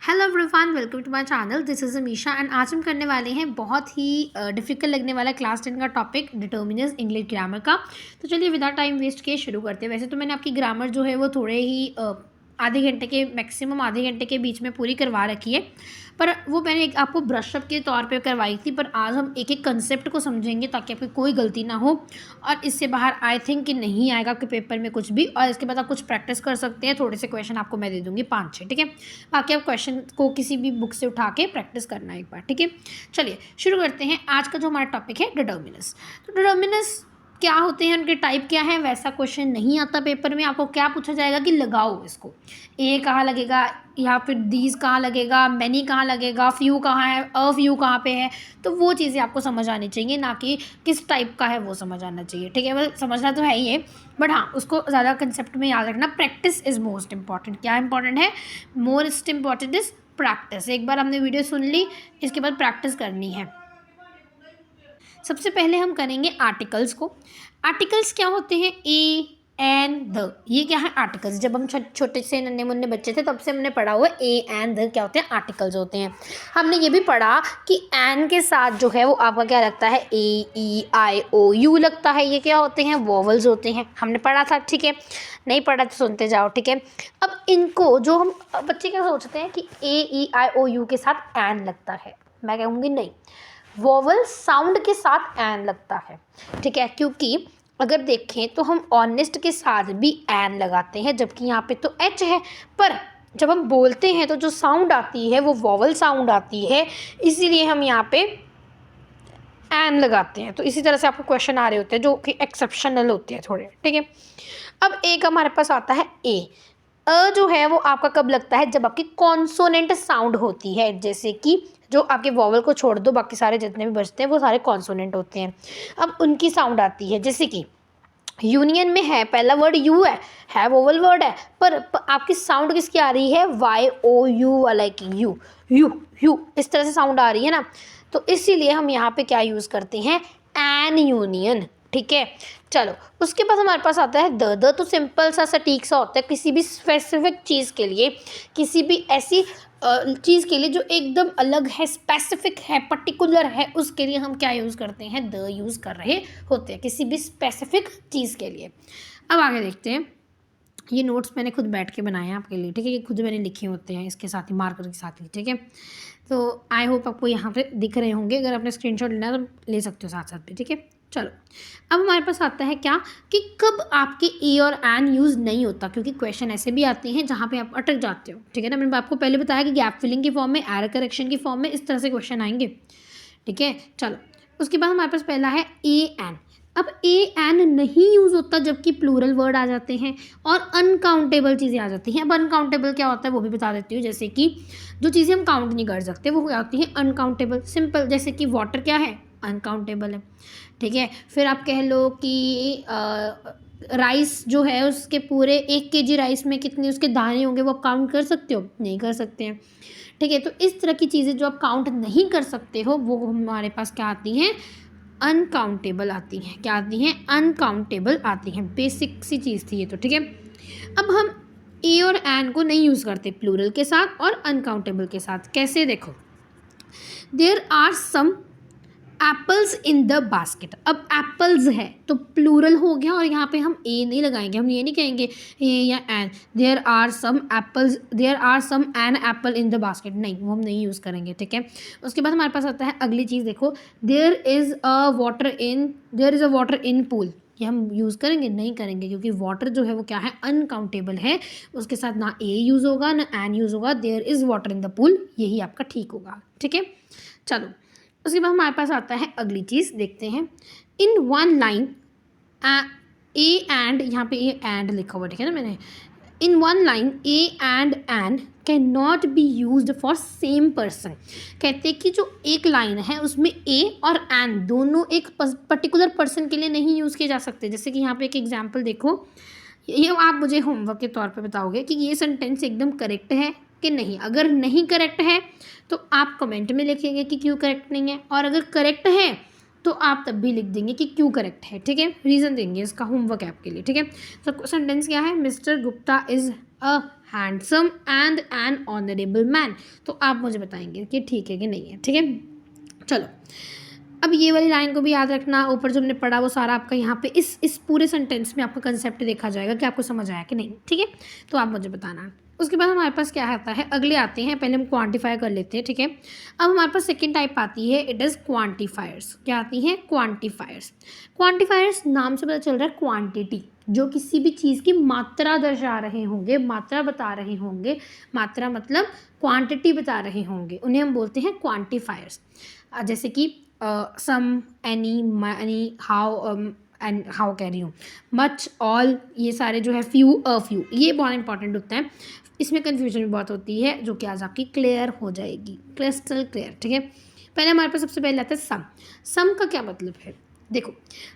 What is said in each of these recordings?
Hello everyone, welcome to my channel. This is Amisha and आज हम करने वाले हैं बहुत ही डिफिकल्ट लगने वाला क्लास 10 का टॉपिक डिटर्मिनर्स इंग्लिश ग्रामर का। तो चलिए विदाउट टाइम वेस्ट किए शुरू करते हैं। वैसे तो मैंने आपकी ग्रामर जो है वो थोड़े ही आधे घंटे के मैक्सिमम आधे घंटे के बीच में पूरी करवा रखी है, पर वो मैंने एक आपको ब्रशअप के तौर पे करवाई थी। पर आज हम एक एक कंसेप्ट को समझेंगे ताकि आपकी कोई गलती ना हो और इससे बाहर आई थिंक कि नहीं आएगा आपके पेपर में कुछ भी। और इसके बाद आप कुछ प्रैक्टिस कर सकते हैं। थोड़े से क्वेश्चन आपको मैं दे दूँगी 5-6, ठीक है। बाकी आप क्वेश्चन को किसी भी बुक से उठा के प्रैक्टिस करना एक बार, ठीक है। चलिए शुरू करते हैं। आज का जो हमारा टॉपिक है डिटर्मिनर्स। तो डिटर्मिनर्स क्या होते हैं, उनके टाइप क्या है, वैसा क्वेश्चन नहीं आता पेपर में। आपको क्या पूछा जाएगा कि लगाओ इसको, ए कहाँ लगेगा या फिर दीज कहाँ लगेगा, मैनी कहाँ लगेगा, फ्यू कहाँ है, अ फ्यू कहाँ पे है। तो वो चीज़ें आपको समझ आनी चाहिए, ना कि किस टाइप का है वो समझ आना चाहिए, ठीक है। मतलब समझना तो है ही है, बट हाँ उसको ज़्यादा कंसेप्ट में याद रखना। Practice is most important. क्या इंपॉर्टेंट है? Most important is practice. एक बार हमने वीडियो सुन ली, इसके बाद प्रैक्टिस करनी है। सबसे पहले हम करेंगे आर्टिकल्स को। आर्टिकल्स क्या होते हैं? ए, एन, द। ये क्या है? आर्टिकल्स। जब हम छोटे से नन्हे मुन्ने बच्चे थे तब से हमने पढ़ा हुआ ए एन द क्या होते हैं? आर्टिकल्स होते हैं। हमने ये भी पढ़ा कि एन के साथ जो है वो आपका क्या लगता है? ए, ई, आई, ओ, यू लगता है। ये क्या होते हैं? वोवल्स होते हैं। हमने पढ़ा था, ठीक है। नहीं पढ़ा तो सुनते जाओ, ठीक है। अब इनको जो हम बच्चे क्या सोचते हैं कि ए, ई, आई, ओ, यू के साथ एन लगता है। मैं कहूँगी नहीं, वोवल साउंड के साथ एन लगता है, ठीक है। क्योंकि अगर देखें तो हम ऑनेस्ट के साथ भी एन लगाते हैं, जबकि यहाँ पे तो एच है। पर जब हम बोलते हैं तो जो साउंड आती है वो वोवल साउंड आती है, इसीलिए हम यहाँ पे एन लगाते हैं। तो इसी तरह से आपको क्वेश्चन आ रहे होते हैं जो कि एक्सेप्शनल होते हैं थोड़े, ठीक है। अब एक हमारे पास आता है ए। अ जो है वो आपका कब लगता है? जब आपकी कॉन्सोनेंट साउंड होती है। जैसे कि जो आपके वॉवल को छोड़ दो, बाकी सारे जितने भी बचते हैं वो सारे कॉन्सोनेंट होते हैं। अब उनकी साउंड आती है, जैसे कि यूनियन में है, पहला वर्ड यू है वोवल वर्ड है, पर आपकी साउंड किसकी आ रही है? वाई ओ यू वाला की यू यू यू, इस तरह से साउंड आ रही है ना। तो इसीलिए हम यहाँ पे क्या यूज़ करते हैं? एन यूनियन, ठीक है। चलो उसके बाद हमारे पास आता है द तो सिंपल सा सटीक सा होता है किसी भी स्पेसिफिक चीज़ के लिए, किसी भी ऐसी चीज़ के लिए जो एकदम अलग है, स्पेसिफिक है, पर्टिकुलर है, उसके लिए हम क्या यूज़ करते हैं? द यूज़ कर रहे होते हैं किसी भी स्पेसिफिक चीज़ के लिए। अब आगे देखते हैं। ये नोट्स मैंने खुद बैठ के बनाए हैं आपके लिए, ठीक है। ये खुद मैंने लिखे होते हैं इसके साथ ही, मार्कर के साथ ही, ठीक है। तो आई होप आपको यहाँ पे दिख रहे होंगे। अगर आपने स्क्रीनशॉट लेना है तो ले सकते हो साथ साथ में, ठीक है। चलो अब हमारे पास आता है क्या कि कब आपके ए और एन यूज़ नहीं होता, क्योंकि क्वेश्चन ऐसे भी आते हैं जहाँ पे आप अटक जाते हो, ठीक है ना। मैंने आपको पहले बताया कि गैप फिलिंग की फॉर्म में, एरर करेक्शन की फॉर्म में इस तरह से क्वेश्चन आएंगे, ठीक है। चलो उसके बाद हमारे पास पहला है ए एन। अब ए एन नहीं यूज़ होता जबकि प्लूरल वर्ड आ जाते हैं और अनकाउंटेबल चीज़ें आ जाती हैं। अब अनकाउंटेबल क्या होता है वो भी बता देती हूँ। जैसे कि जो चीज़ें हम काउंट नहीं कर सकते वो क्या होती हैं? अनकाउंटेबल। सिंपल, जैसे कि वाटर क्या है? अनकाउंटेबल है, ठीक है। फिर आप कह लो कि राइस जो है उसके पूरे 1 kg राइस में कितने उसके दाने होंगे, वो आप काउंट कर सकते हो? नहीं कर सकते हैं, ठीक है। तो इस तरह की चीज़ें जो आप काउंट नहीं कर सकते हो वो हमारे पास क्या आती हैं? अनकाउंटेबल आती हैं। क्या आती हैं? अनकाउंटेबल आती हैं। बेसिक सी चीज़ थी ये तो, ठीक है। अब हम ए और एन को नहीं यूज़ करते प्लूरल के साथ और अनकाउंटेबल के साथ। कैसे? देखो, there are some apples in the basket. अब एप्पल्स है तो प्लूरल हो गया और यहाँ पे हम ए नहीं लगाएंगे। हम ये नहीं कहेंगे ए या an. There are some apples, there are some an apple in the basket, नहीं, वो हम नहीं यूज़ करेंगे, ठीक है। उसके बाद हमारे पास आता है अगली चीज़। देखो, there is a water in pool. ये हम यूज़ करेंगे? नहीं करेंगे, क्योंकि वाटर जो है वो क्या है? अनकाउंटेबल है। उसके साथ ना ए यूज़ होगा ना एन यूज़ होगा। There is water in the pool, यही आपका ठीक होगा, ठीक है। चलो उसके बाद हमारे पास आता है अगली चीज़, देखते हैं। इन वन लाइन ए एंड, यहाँ पे ए एंड लिखा हुआ, ठीक है ना मैंने। In one line a and an can not be use for same person. कहते हैं कि जो एक लाइन है उसमें ए और एन दोनों एक पर्टिकुलर पर्सन के लिए नहीं यूज़ किए जा सकते। जैसे कि यहाँ पे एक एग्जाम्पल देखो, ये आप मुझे होमवर्क के तौर पे बताओगे कि ये सेंटेंस एकदम करेक्ट है कि नहीं। अगर नहीं करेक्ट है तो आप कमेंट में लिखेंगे कि क्यों करेक्ट नहीं है, और अगर करेक्ट है तो आप तब भी लिख देंगे कि क्यों करेक्ट है, ठीक है। रीज़न देंगे, इसका होमवर्क है आपके लिए, ठीक है। तो सेंटेंस क्या है? Mister Gupta is a handsome and N honourable man. तो आप मुझे बताएंगे कि ठीक है कि नहीं है। ठीक है, चलो अब ये वाली लाइन को भी याद रखना। ऊपर जो हमने पढ़ा वो सारा आपका यहाँ पे इस पूरे सेंटेंस में आपका कंसेप्ट देखा जाएगा कि आपको समझ आया कि नहीं। ठीक है, तो आप मुझे बताना। उसके बाद हमारे पास क्या आता है, अगले आते हैं। पहले हम क्वांटिफाई कर लेते हैं। ठीक है, अब हमारे पास सेकेंड टाइप आती है, इट इज़ क्वांटिफायर्स। क्या आती है, क्वांटिफायर्स। क्वांटिफायर्स नाम से पता चल रहा है क्वांटिटी, जो किसी भी चीज़ की मात्रा दर्शा रहे होंगे, मात्रा बता रहे होंगे। मात्रा मतलब क्वांटिटी बता रहे होंगे, उन्हें हम बोलते हैं क्वांटिफायर्स। जैसे कि some, any, many, how and how कह रही हूँ, मच, ऑल, ये सारे जो है, फ्यू, अ फ्यू, ये बहुत इंपॉर्टेंट होता है। इसमें कन्फ्यूजन भी बहुत होती है, जो कि आज आपकी क्लियर हो जाएगी, क्रिस्टल क्लियर। ठीक है, पहले हमारे पास सबसे पहले आता है सम। सम का क्या मतलब है, देखो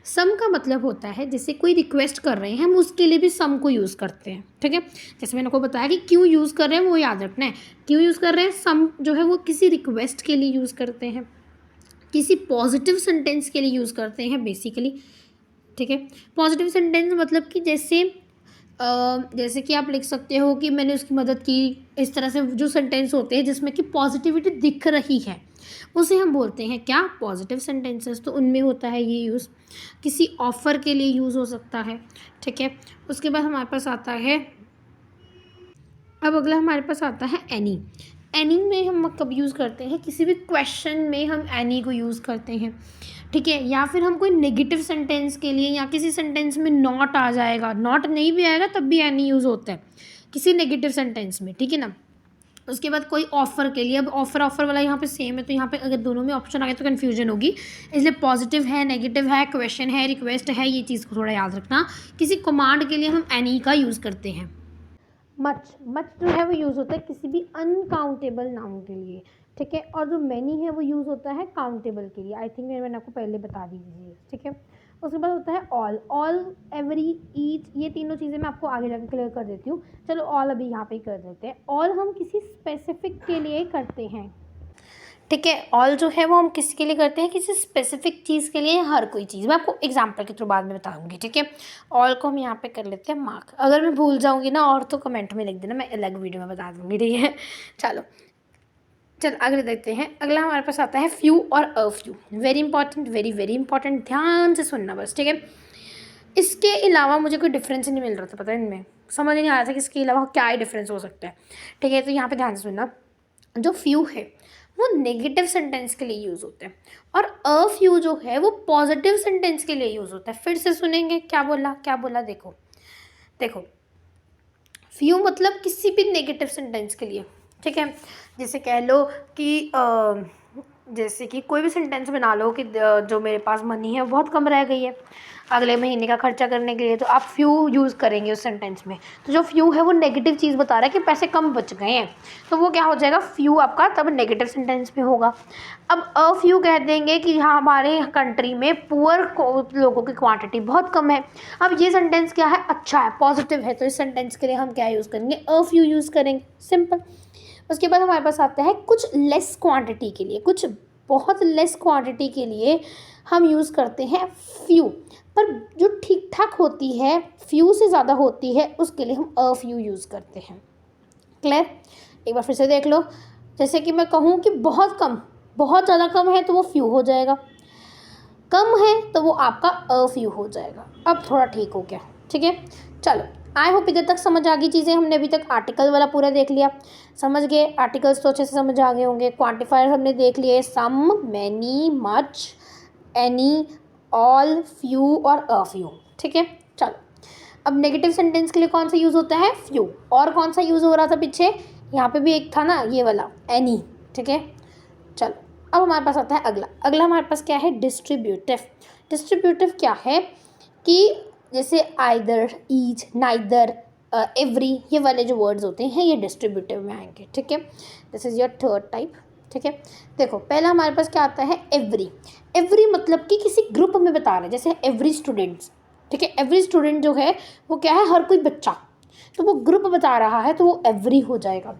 सम का मतलब होता है जैसे कोई रिक्वेस्ट कर रहे हैं, हम उसके लिए भी सम को यूज़ करते हैं। ठीक है, जैसे मैंने आपको बताया कि क्यों यूज़ कर रहे हैं वो याद रखना है। क्यों यूज़ कर रहे हैं, सम जो है वो किसी रिक्वेस्ट के लिए यूज़ करते हैं, किसी पॉजिटिव सेंटेंस के लिए यूज़ करते हैं बेसिकली। ठीक है, पॉजिटिव सेंटेंस मतलब कि जैसे कि आप लिख सकते हो कि मैंने उसकी मदद की, इस तरह से जो सेंटेंस होते हैं जिसमें कि पॉजिटिविटी दिख रही है, उसे हम बोलते हैं क्या, पॉजिटिव सेंटेंसेस। तो उनमें होता है ये यूज़। किसी ऑफ़र के लिए यूज़ हो सकता है। ठीक है, उसके बाद हमारे पास आता है, अब अगला हमारे पास आता है एनी। एनी में हम कब यूज़ करते हैं, किसी भी क्वेश्चन में हम एनी को यूज़ करते हैं। ठीक है, या फिर हम कोई नेगेटिव सेंटेंस के लिए, या किसी सेंटेंस में नॉट आ जाएगा, नॉट नहीं भी आएगा तब भी एनी यूज़ होता है किसी नेगेटिव सेंटेंस में। ठीक है ना, उसके बाद कोई ऑफ़र के लिए, अब ऑफ़र वाला यहाँ पे सेम है, तो यहाँ पे अगर दोनों में ऑप्शन आ गए तो कन्फ्यूजन होगी, इसलिए पॉजिटिव है, नेगेटिव है, क्वेश्चन है, रिक्वेस्ट है, ये चीज़ को थोड़ा याद रखना। किसी कमांड के लिए हम एनी का यूज़ करते हैं। मच जो है वो यूज़ होता है किसी भी अनकाउंटेबल नाउन के लिए। ठीक है, और जो मैनी है वो यूज़ होता है काउंटेबल के लिए। आई थिंक मैंने आपको पहले बता दी थी। ठीक है, उसके बाद होता है ऑल, एवरी, ईच, ये तीनों चीज़ें मैं आपको आगे जाकर क्लियर कर देती हूँ। चलो ऑल अभी यहाँ पे ही कर देते हैं। ऑल हम किसी स्पेसिफिक के लिए करते हैं। ठीक है, ऑल जो है वो हम किसी के लिए करते हैं, किसी स्पेसिफिक चीज़ के लिए, हर कोई चीज़। मैं आपको एग्जांपल के थ्रू बाद में बताऊंगी। ठीक है, ऑल को हम यहाँ पे कर लेते हैं मार्क। अगर मैं भूल जाऊंगी ना और तो कमेंट में लिख देना, मैं अलग वीडियो में बता दूंगी। ठीक है, चल आगे देखते हैं। अगला हमारे पास आता है फ्यू और a few. Very important, very very important, ध्यान से सुनना बस। ठीक है, इसके अलावा मुझे कोई डिफरेंस नहीं मिल रहा था, पता है, इनमें समझ नहीं आ रहा था कि इसके अलावा क्या ही डिफरेंस हो सकता है। ठीक है, तो यहाँ पे ध्यान से सुनना। जो फ्यू है वो नेगेटिव सेंटेंस के लिए यूज़ होते हैं, और अ फ्यू जो है वो पॉजिटिव सेंटेंस के लिए यूज़ होता है। फिर से सुनेंगे, क्या बोला, देखो फ्यू मतलब किसी भी नेगेटिव सेंटेंस के लिए। ठीक है, जैसे कह लो कि जैसे कि कोई भी सेंटेंस बना लो कि जो मेरे पास मनी है वो बहुत कम रह गई है अगले महीने का खर्चा करने के लिए, तो आप फ्यू यूज़ करेंगे उस सेंटेंस में। तो जो फ्यू है वो नेगेटिव चीज़ बता रहा है कि पैसे कम बच गए हैं, तो वो क्या हो जाएगा, फ्यू आपका तब नेगेटिव सेंटेंस में होगा। अब अ फ्यू कह देंगे कि हाँ हमारे कंट्री में पुअर लोगों की क्वांटिटी बहुत कम है। अब ये सेंटेंस क्या है, अच्छा है, पॉजिटिव है, तो इस सेंटेंस के लिए हम क्या यूज़ करेंगे, अ फ्यू यूज़ करेंगे, सिंपल। उसके बाद हमारे पास आता है कुछ लेस क्वांटिटी के लिए, कुछ बहुत लेस क्वांटिटी के लिए हम यूज़ करते हैं फ्यू, पर जो ठीक ठाक होती है, फ्यू से ज़्यादा होती है, उसके लिए हम अ फ्यू यूज़ करते हैं। क्लियर, एक बार फिर से देख लो। जैसे कि मैं कहूँ कि बहुत कम, बहुत ज़्यादा कम है तो वो फ्यू हो जाएगा, कम है तो वो आपका अ फ्यू हो जाएगा। अब थोड़ा ठीक हो गया। ठीक है, चलो आई होप इधर तक समझ आ गई चीज़ें। हमने अभी तक आर्टिकल वाला पूरा देख लिया, समझ गए, आर्टिकल्स तो अच्छे से समझ आ गए होंगे। क्वांटिफायर हमने देख लिए, some, many, much, any, all, few और अ फ्यू। ठीक है, चलो अब नेगेटिव सेंटेंस के लिए कौन सा यूज़ होता है, फ्यू, और कौन सा यूज़ हो रहा था पीछे, यहाँ पे भी एक था ना ये वाला, एनी। ठीक है, चलो अब हमारे पास आता है अगला हमारे पास क्या है, डिस्ट्रीब्यूटिव। डिस्ट्रीब्यूटिव क्या है कि जैसे आइदर, ईच, नाइदर, एवरी, ये वाले जो वर्ड्स होते हैं ये डिस्ट्रीब्यूटिव में आएंगे। ठीक है, this is your third type. ठीक है, देखो पहला हमारे पास क्या आता है, एवरी। एवरी मतलब कि किसी ग्रुप में बता रहे हैं, जैसे एवरी स्टूडेंट्स। ठीक है, एवरी स्टूडेंट जो है वो क्या है, हर कोई बच्चा, तो वो ग्रुप बता रहा है तो वो एवरी हो जाएगा।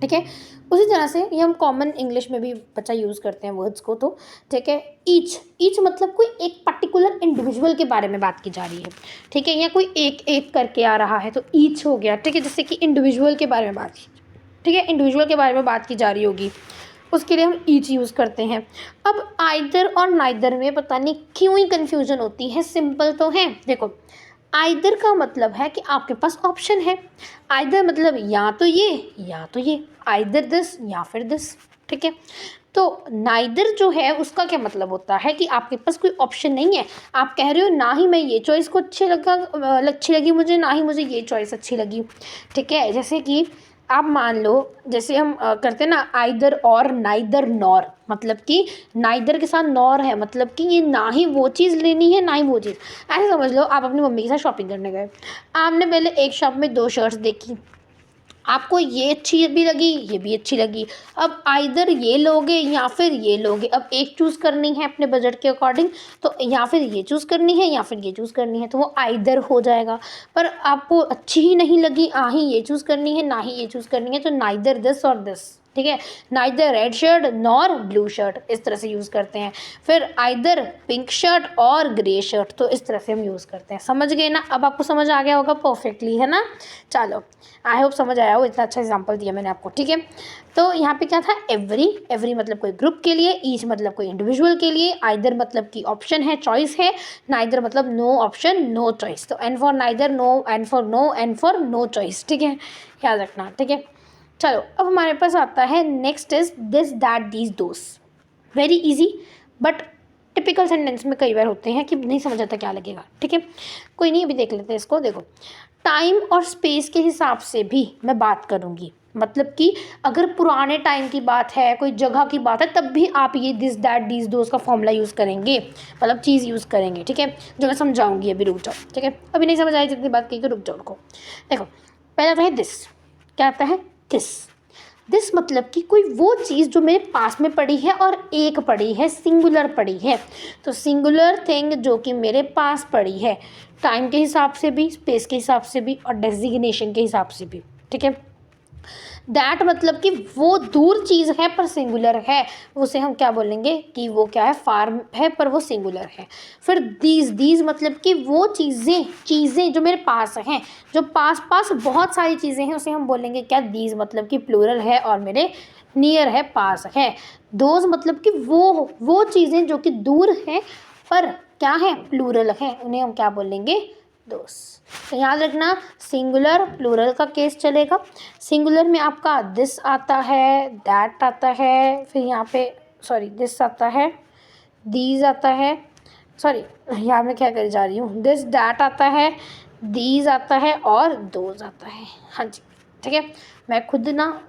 ठीक है। उसी तरह से ये हम कॉमन इंग्लिश में भी बच्चा यूज़ करते हैं वर्ड्स को, तो ठीक है। ईच मतलब कोई एक पर्टिकुलर इंडिविजुअल के बारे में बात की जा रही है, ठीक है, या कोई एक एक करके आ रहा है तो ईच हो गया, ठीक है। जैसे कि इंडिविजुअल के बारे में बात की, ठीक है, इंडिविजुअल के बारे में बात की जा रही होगी, उसके लिए हम ईच यूज़ करते हैं। अब आइदर और नाइदर में पता नहीं क्यों ही कन्फ्यूजन होती है, सिंपल तो है। देखो, आइदर का मतलब है कि आपके पास ऑप्शन है, आइदर मतलब या तो ये या तो ये, आइदर दिस या फिर दिस, ठीक है। तो नाइदर जो है उसका क्या मतलब होता है कि आपके पास कोई ऑप्शन नहीं है, आप कह रहे हो ना ही मैं ये चॉइस को अच्छी लगी मुझे, ना ही मुझे ये चॉइस अच्छी लगी, ठीक है। जैसे कि आप मान लो, जैसे हम करते हैं ना आइदर और नाइदर नॉर, मतलब कि नाइदर के साथ नॉर है, मतलब कि ये ना ही वो चीज़ लेनी है ना ही वो चीज़। ऐसे समझ लो, आप अपनी मम्मी के साथ शॉपिंग करने गए, आपने पहले एक शॉप में 2 शर्ट्स देखी, आपको ये अच्छी भी लगी ये भी अच्छी लगी, अब आइदर ये लोगे या फिर ये लोगे, अब एक चूज़ करनी है अपने बजट के अकॉर्डिंग, तो या फिर ये चूज़ करनी है या फिर ये चूज़ करनी है, तो वो आइदर हो जाएगा। पर आपको अच्छी ही नहीं लगी, ना ही ये चूज़ करनी है ना ही ये चूज़ करनी है, तो नाइदर दिस और दिस, ठीक है। Neither red shirt nor blue shirt, इस तरह से यूज़ करते हैं। फिर आइदर पिंक शर्ट और ग्रे शर्ट, तो इस तरह से हम यूज़ करते हैं। समझ गए ना? अब आपको समझ आ गया होगा परफेक्टली, है ना। चलो, आई होप समझ आया हो, इतना अच्छा एग्जाम्पल दिया मैंने आपको, ठीक है। तो यहाँ पे क्या था, एवरी मतलब कोई ग्रुप के लिए, ईच मतलब कोई इंडिविजुअल के लिए, आइदर मतलब कि ऑप्शन है, चॉइस है, नाइदर मतलब नो ऑप्शन नो चॉइस। तो N for neither, no N for no, N for no choice, ठीक है, याद रखना, ठीक है। चलो, अब हमारे पास आता है next is this that these those. Very easy, but typical sentence में कई बार होते हैं कि नहीं समझ आता क्या लगेगा, ठीक है। कोई नहीं, अभी देख लेते हैं इसको। देखो, टाइम और स्पेस के हिसाब से भी मैं बात करूँगी, मतलब कि अगर पुराने टाइम की बात है, कोई जगह की बात है, तब भी आप ये दिस दैट दीज दोस का फॉर्मूला यूज़ करेंगे, मतलब चीज़ यूज़ करेंगे, ठीक है, जो मैं समझाऊंगी। अभी रुक जाओ, ठीक है, अभी नहीं समझ आई जितनी बात की, रुक जाओ, रुको। देखो, पहला आता है दिस, क्या आता है दिस मतलब कि कोई वो चीज़ जो मेरे पास में पड़ी है और एक पड़ी है, सिंगुलर पड़ी है, तो सिंगुलर थिंग जो कि मेरे पास पड़ी है, टाइम के हिसाब से भी, स्पेस के हिसाब से भी और डेजिग्नेशन के हिसाब से भी, ठीक है। दैट मतलब कि वो दूर चीज़ है पर सिंगुलर है, उसे हम क्या बोलेंगे कि वो क्या है, फार है पर वो सिंगुलर है। फिर दीज मतलब कि वो चीज़ें जो मेरे पास हैं, जो पास बहुत सारी चीज़ें हैं, उसे हम बोलेंगे क्या, दीज मतलब कि प्लूरल है और मेरे नियर है, पास है। दोज मतलब कि वो चीज़ें जो कि दूर हैं पर क्या है, प्लूरल है, उन्हें हम क्या बोलेंगे, दोस्त। तो याद रखना, सिंगुलर प्लूरल का केस चलेगा। सिंगुलर में आपका दिस आता है, दैट आता है, फिर यहाँ पे सॉरी दिस आता है, दीज आता है, सॉरी यहाँ मैं क्या कर जा रही हूँ, दिस दैट आता है, दीज आता है और दोज आता है। हाँ जी, ठीक है, मैं खुद ना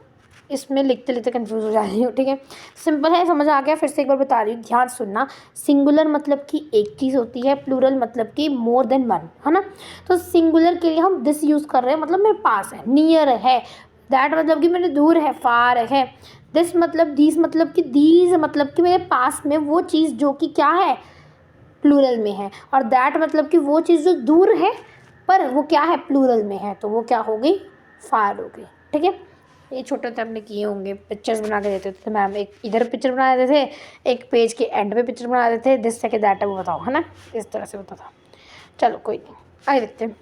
इसमें लिखते लिखते कंफ्यूज हो जा रही हूँ, ठीक है। सिंपल है, समझ आ गया। फिर से एक बार बता रही हूँ, ध्यान सुनना। सिंगुलर मतलब कि एक चीज़ होती है, प्लूरल मतलब कि मोर देन वन, है ना। तो सिंगुलर के लिए हम दिस यूज़ कर रहे हैं, मतलब मेरे पास है, नियर है। दैट मतलब कि मेरे दूर है, फार है। दिस मतलब दीज मतलब कि मेरे पास में वो चीज़ जो कि क्या है, प्लूरल में है। और दैट मतलब कि वो चीज़ जो दूर है पर वो क्या है, प्लूरल में है, तो वो क्या हो गई, फार हो गई, ठीक है। ये छोटे थे हमने किए होंगे, पिक्चर्स बना के देते थे मैम, एक इधर पिक्चर बना देते थे, एक पेज के एंड पे पिक्चर बना देते थे, दिस से के दैट है वो बताओ, है ना, इस तरह से होता था। चलो कोई नहीं, आगे देखते हैं।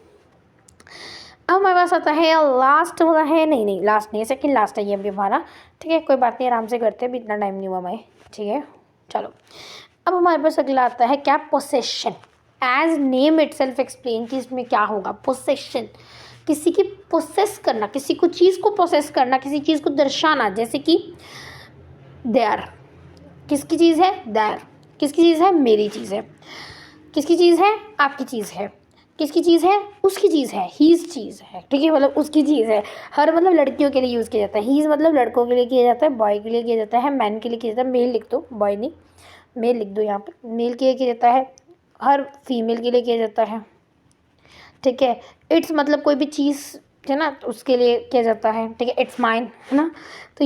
अब हमारे पास आता है लास्ट वाला है, नहीं लास्ट नहीं है, सेकंड लास्ट है ये भी हमारा, ठीक है, कोई बात नहीं, आराम से करते हैं, अभी इतना टाइम नहीं हुआ हमें, ठीक है। चलो, अब हमारे पास अगला आता है क्या, possession. As name itself explain कि इसमें क्या होगा, पोसेशन, किसी की पोसेस करना, किसी को चीज़ को पोसेस करना, किसी चीज़ को दर्शाना। जैसे कि देयर, किसकी चीज़ है, देयर, किसकी चीज़ है, मेरी चीज़ है, किसकी चीज़ है, आपकी चीज़ है, किसकी चीज़ है, उसकी चीज़ है, हीज़ चीज़ है, ठीक है, मतलब उसकी चीज़ है। हर मतलब लड़कियों के लिए यूज़ किया जाता है, हीज़ मतलब लड़कों के लिए किया जाता है, बॉय के लिए किया जाता है, मैन के लिए किया जाता है, मेल लिख दो, बॉय नहीं मेल लिख दो यहाँ पर, मेल के लिए किया जाता है, हर फीमेल के लिए किया जाता है, ठीक है। इट्स मतलब कोई भी चीज़ है ना, तो उसके लिए किया जाता है, ठीक है, इट्स माइन, है ना। तो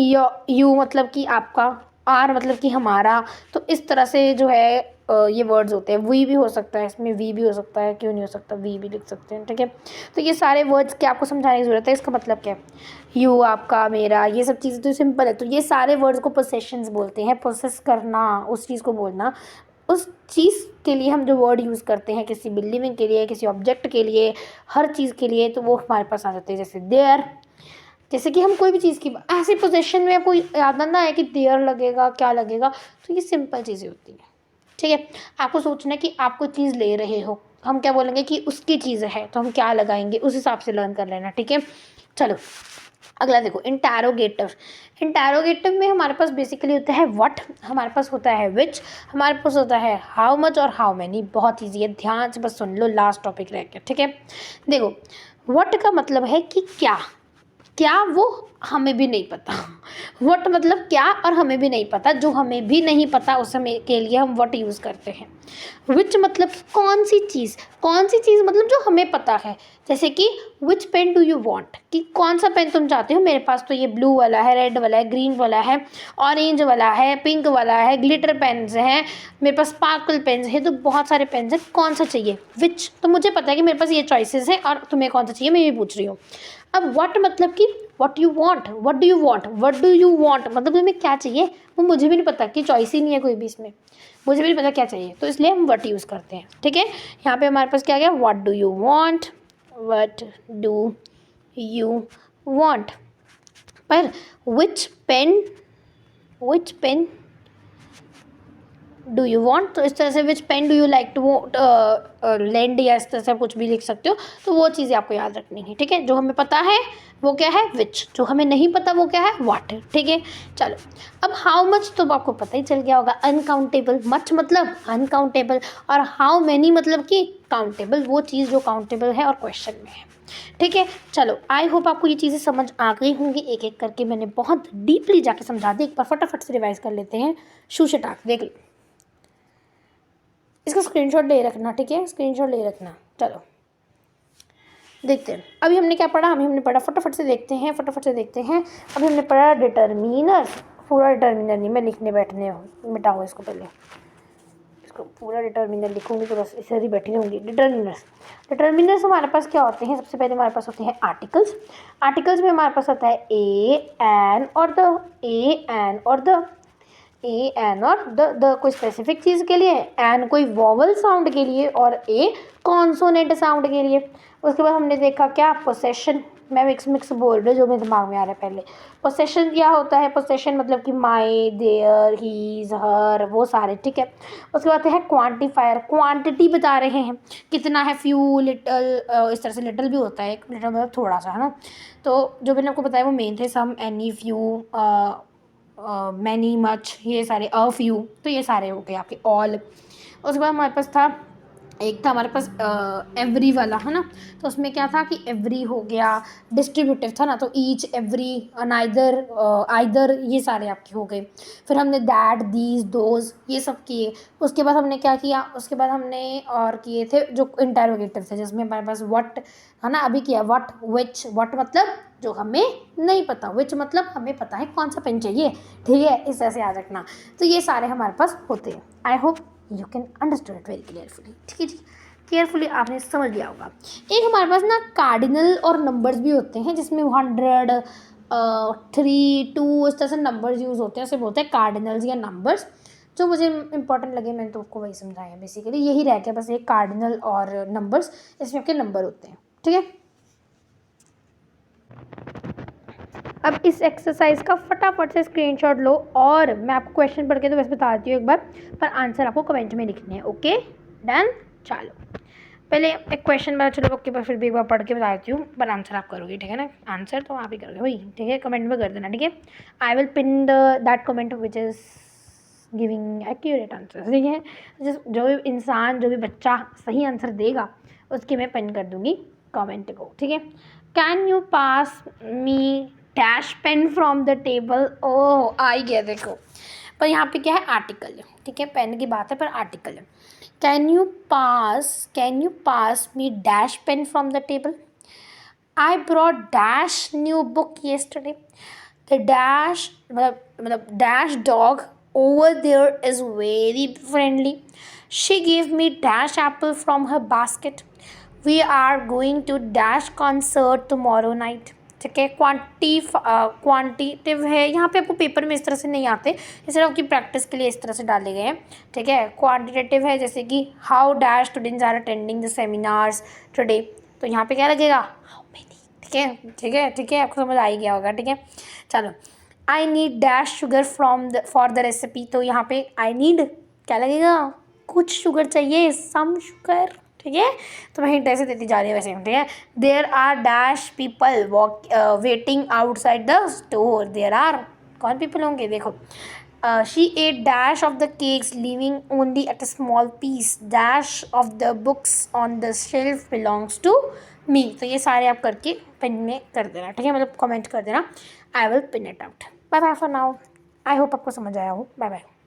यू मतलब कि आपका, आर मतलब कि हमारा। तो इस तरह से जो है ये वर्ड्स होते हैं, वी भी हो सकता है इसमें, वी भी हो सकता है, क्यों नहीं हो सकता, वी भी लिख सकते हैं, ठीक है। तो ये सारे वर्ड्स क्या आपको समझाने की ज़रूरत है, इसका मतलब क्या है, यू, आपका, मेरा, ये सब चीज़ें तो सिंपल है। तो ये सारे वर्ड्स को पोसेशंस बोलते हैं, प्रोसेस करना, उस चीज़ को बोलना। उस चीज़ के लिए हम जो वर्ड यूज़ करते हैं, किसी भी लिविंग के लिए, किसी ऑब्जेक्ट के लिए, हर चीज़ के लिए, तो वो हमारे पास आ जाते हैं। जैसे देयर, जैसे कि हम कोई भी चीज़ की ऐसी पोजीशन में कोई याद ना आए कि देयर लगेगा, क्या लगेगा, तो ये सिंपल चीज़ें होती हैं, ठीक है। आपको सोचना है कि आप कोई चीज़ ले रहे हो, हम क्या बोलेंगे कि उसकी चीज़ है, तो हम क्या लगाएंगे, उस हिसाब से लर्न कर लेना, ठीक है। चलो अगला देखो, इंटैरोगेटिव। इंटैरोगेटिव में हमारे पास बेसिकली होता है व्हाट, हमारे पास होता है विच, हमारे पास होता है हाउ मच और हाउ मैनी। बहुत ईजी है, ध्यान से बस सुन लो, लास्ट टॉपिक रह गया, ठीक है। देखो व्हाट का मतलब है कि क्या, क्या वो हमें भी नहीं पता। व्हाट मतलब क्या और हमें भी नहीं पता, जो हमें भी नहीं पता उस समय के लिए हम व्हाट यूज़ करते हैं। विच मतलब कौन सी चीज़, कौन सी चीज़ मतलब जो हमें पता है। जैसे कि विच पेन डू यू वांट, कि कौन सा पेन तुम चाहते हो, मेरे पास तो ये ब्लू वाला है, रेड वाला है, ग्रीन वाला है, ऑरेंज वाला है, पिंक वाला है, ग्लिटर पेन्स हैं, मेरे पास स्पार्कल पेन्स है, तो बहुत सारे पेन्स हैं, कौन सा चाहिए। विच तो मुझे पता है कि मेरे पास ये चॉइसेस है और तुम्हें कौन सा चाहिए, मैं ये पूछ रही हूँ। अब व्हाट मतलब कि what you want, what do you want, what do you want मतलब तुम्हें क्या चाहिए, वो मुझे भी नहीं पता, कि चॉइस ही नहीं है कोई भी इसमें, मुझे भी नहीं पता क्या चाहिए, तो इसलिए हम व्हाट यूज़ करते हैं, ठीक है। यहाँ पे हमारे पास क्या आ गया, what do you want, what do you want. पर which pen do you want, तो इस तरह से which pen do you like to lend, या इस तरह से कुछ भी लिख सकते हो, तो वो चीज़ें आपको याद रखनी है, ठीक है। जो हमें पता है वो क्या है विच, जो हमें नहीं पता वो क्या है व्हाट, ठीक है। चलो अब हाउ मच तो आपको पता ही चल गया होगा, अनकाउंटेबल, मच मतलब अनकाउंटेबल, और हाउ मैनी मतलब कि काउंटेबल, वो चीज़ जो काउंटेबल है और क्वेश्चन में है, ठीक है। चलो आई होप आपको ये चीज़ें समझ आ गई होंगी, एक एक करके मैंने बहुत डीपली जाके समझा दी, एक बार फटाफट से रिवाइज कर लेते हैं। शूशटाक देख लो, इसका स्क्रीनशॉट ले रखना, ठीक है, स्क्रीनशॉट ले रखना। चलो देखते हैं अभी हमने क्या पढ़ा, अभी हमने पढ़ा, फटाफट से देखते हैं, फटाफट से देखते हैं। अभी हमने पढ़ा डिटर्मिनर, पूरा डिटर्मिनर नहीं मैं लिखने बैठने हूँ, मिटाओ इसको, पहले इसको पूरा डिटर्मिनर लिखूंगी तो बस इसे ही बैठी रहूँगी। डिटर्मिनर्स, डिटर्मिनर्स हमारे पास क्या होते हैं, सबसे पहले हमारे पास होते हैं आर्टिकल्स। आर्टिकल्स में हमारे पास होता है ए एन और द, ए एन और द, ए एन और द कोई स्पेसिफिक चीज़ के लिए, एन कोई वॉवल साउंड के लिए, और ए कॉन्सोनेंट साउंड के लिए। उसके बाद हमने देखा क्या, पोसेशन, मैं मिक्स बोल रही हूँ जो मेरे दिमाग में आ रहा है पहले। पोसेशन क्या होता है, पोसेशन मतलब कि माई, देयर, हीज, हर, वो सारे, ठीक है। उसके बाद है क्वांटिफायर, क्वांटिटी बता रहे हैं कितना है, फ्यू, लिटल, इस तरह से लिटल भी होता है, लिटल मतलब थोड़ा सा, है ना। तो जो मैंने आपको बताया वो मेन थे, सम, एनी, फ्यू, मैनी, मच, ये सारे, अ फ्यू, तो ये सारे हो गए आपके ऑल। उसके बाद हमारे पास था, एक था हमारे पास एवरी वाला, है ना। तो उसमें क्या था कि एवरी हो गया, डिस्ट्रीब्यूटिव था ना, तो ईच, एवरी, नाइदर, आइदर, ये सारे आपके हो गए। फिर हमने दैट, दीज, दोज, ये सब किए। उसके बाद हमने क्या किया, उसके बाद हमने और किए थे जो इंटरोगेटिव थे, जिसमें हमारे पास व्हाट, है ना, अभी किया व्हाट, विच, व्हाट मतलब जो हमें नहीं पता, विच मतलब हमें पता है कौन सा पेन चाहिए, ठीक है, इस तरह से याद रखना। तो ये सारे हमारे पास होते हैं। I hope you can understand it very clearfully, ठीक है जी, केयरफुली आपने समझ लिया होगा। एक हमारे पास ना कार्डिनल और नंबर्स भी होते हैं, जिसमें 100, 3, 2, इस तरह से नंबर्स यूज़ होते हैं, उसे बोलते हैं कार्डिनल्स या नंबर्स। जो मुझे इंपॉर्टेंट लगे मैंने तो आपको वही समझाया, बेसिकली यही रह गया बस, एक कार्डिनल और नंबर्स, इसमें आपके नंबर होते हैं, ठीक है। अब इस एक्सरसाइज का फटाफट से स्क्रीनशॉट लो, और मैं आपको क्वेश्चन पढ़ के तो वैसे बता देती हूँ एक बार, पर आंसर आपको कमेंट में लिखने हैं, ओके डन। चलो पहले एक क्वेश्चन बता, चलो ओके, पर फिर भी एक बार पढ़ के बता देती हूँ, पर आंसर आप करोगे, ठीक है ना, आंसर तो आप ही करोगे भाई, ठीक है, कमेंट में कर देना, ठीक है। आई will pin that comment which is giving accurate answer, ठीक है। जो भी इंसान, जो भी बच्चा सही आंसर देगा उसके मैं पिन कर दूँगी कमेंट को, ठीक है। Can you pass me dash pen from the table, ओह आ ही गया देखो, पर यहाँ पे क्या है, आर्टिकल है, ठीक है, पेन की बात है पर आर्टिकल है। Can you pass me dash pen from the table, I brought dash new book yesterday, the dash मतलब dash dog over there is very friendly. She gave me dash apple from her basket. We are going to dash concert tomorrow night. ठीक है, quantitative है यहाँ पे, आपको paper में इस तरह से नहीं आते, ये सिर्फ आपकी प्रैक्टिस के लिए इस तरह से डाले गए हैं. ठीक है, क्वांटिटेटिव है जैसे कि how dash students are attending the seminars today, तो यहाँ पे क्या लगेगा, हाउ मेनी. ठीक है ठीक है ठीक है, आपको समझ आ ही गया होगा. ठीक है, चलो. I need dash sugar for the recipe, तो यहाँ पे आई नीड क्या लगेगा, कुछ शुगर चाहिए, सम शुगर. ठीक है, तो मैं हिंट ऐसे देती जा रही है वैसे. ठीक है, there are dash people waiting outside the store. There are कौन पीपल होंगे, देखो. She ate dash of the cakes living only at a small piece. Dash of the books on the shelf belongs to me. तो ये सारे आप करके pin में कर देना. ठीक है, मतलब कमेंट कर देना. I will pin it out. Bye bye for now. I hope आपको समझ आया हो. Bye bye.